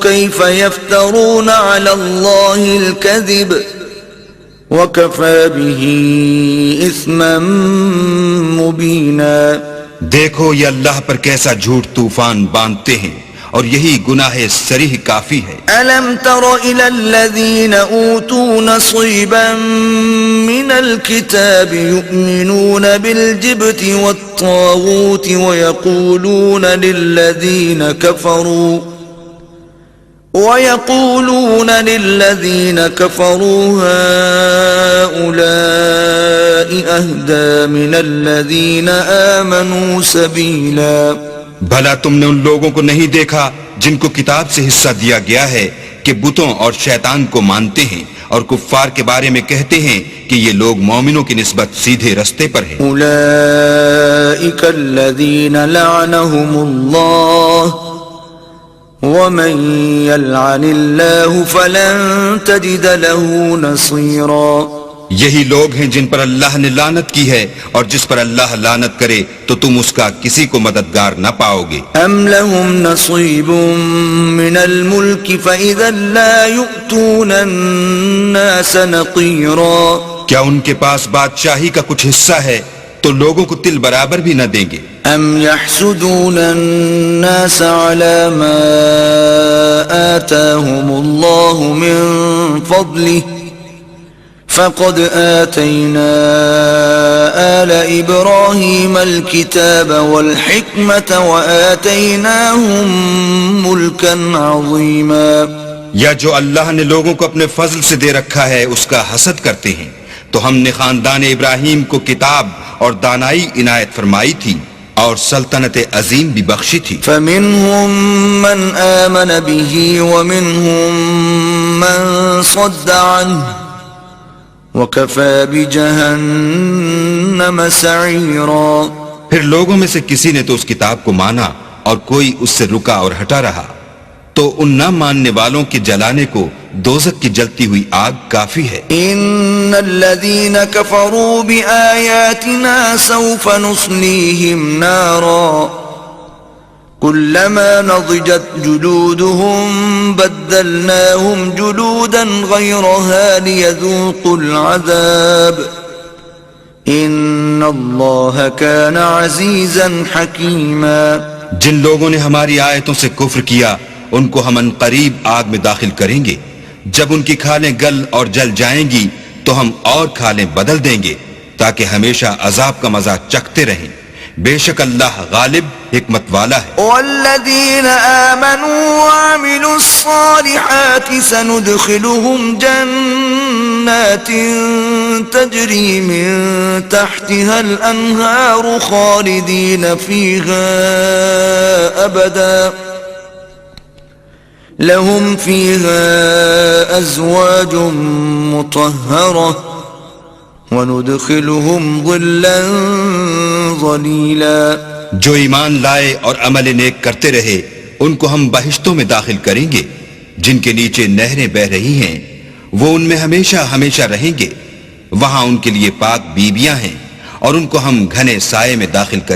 كيف يفترون على الله الكذب وكفى به إثما مبينا. دیکھو یہ اللہ پر کیسا جھوٹ طوفان باندھتے ہیں اور یہی گناہ صریح کافی ہے. ألم تر إلى الذين أوتوا نصيبا من الكتاب يؤمنون بالجبت والطاغوت ويقولون للذين كفروا هؤلاء أهدى من الذين آمنوا سبيلا. بھلا تم نے ان لوگوں کو نہیں دیکھا جن کو کتاب سے حصہ دیا گیا ہے کہ بتوں اور شیطان کو مانتے ہیں اور کفار کے بارے میں کہتے ہیں کہ یہ لوگ مومنوں کی نسبت سیدھے رستے پر ہیں. أولئك الذين لعنهم الله ومن يلعن الله فلن تجد له نصيرا. یہی لوگ ہیں جن پر اللہ نے لعنت کی ہے اور جس پر اللہ لعنت کرے تو تم اس کا کسی کو مددگار نہ پاؤ گے. ام لهم نصيب من الملك فإذا لا يؤتون الناس نقيرا. کیا ان کے پاس بادشاہی کا کچھ حصہ ہے تو لوگوں کو تل برابر بھی نہ دیں گے. ام يحسدون الناس على ما آتاهم الله من فضله فقد آتينا آل إبراهيم الكتاب والحكمة وآتيناهم ملكا عظيما. یا جو اللہ نے لوگوں کو اپنے فضل سے دے رکھا ہے اس کا حسد کرتے ہیں تو ہم نے خاندان ابراہیم کو کتاب اور دانائی عنایت فرمائی تھی اور سلطنت عظیم بھی بخشی تھی. فمنهم من آمن به ومنهم من صد عنه وَكَفَى بِجَهَنَّمَ سَعِيرًا. پھر لوگوں میں سے کسی نے تو اس کتاب کو مانا اور کوئی اس سے رکا اور ہٹا رہا تو ان نہ ماننے والوں کے جلانے کو دوزخ کی جلتی ہوئی آگ کافی ہے. إِنَّ الَّذِينَ كَفَرُوا بِآيَاتِنَا سَوْفَ نُصْلِيهِمْ نَارًا كُلَّمَا نَضِجَتْ جُلُودُهُمْ بَدَّلْنَاهُمْ جُلُودًا غَيْرَهَا لِيَذُوقُوا الْعَذَابَ إِنَّ اللَّهَ كَانَ عَزِيزًا حَكِيمًا. جن لوگوں نے ہماری آیتوں سے کفر کیا ان کو ہم عنقریب آگ میں داخل کریں گے. جب ان کی کھالیں گل اور جل جائیں گی تو ہم اور کھالیں بدل دیں گے تاکہ ہمیشہ عذاب کا مزہ چکھتے رہیں. بے شک اللہ غالب حکمت والا ہے. والذین آمنوا وعملوا الصالحات سندخلهم جنات تجری من تحتها الانہار خالدین فیہا ابدا لهم فیہا ازواج مطہرہ وَنُدْخِلُهُمْ ظِلًّا ظَلِيلًا. جو ایمان لائے اور عمل نیک کرتے رہے ان کو ہم بہشتوں میں داخل کریں گے جن کے نیچے نہریں بہ رہی ہیں وہ ان میں ہمیشہ ہمیشہ رہیں گے. وہاں ان کے لیے پاک بیویاں ہیں اور ان کو ہم گھنے سائے میں داخل کریں گے.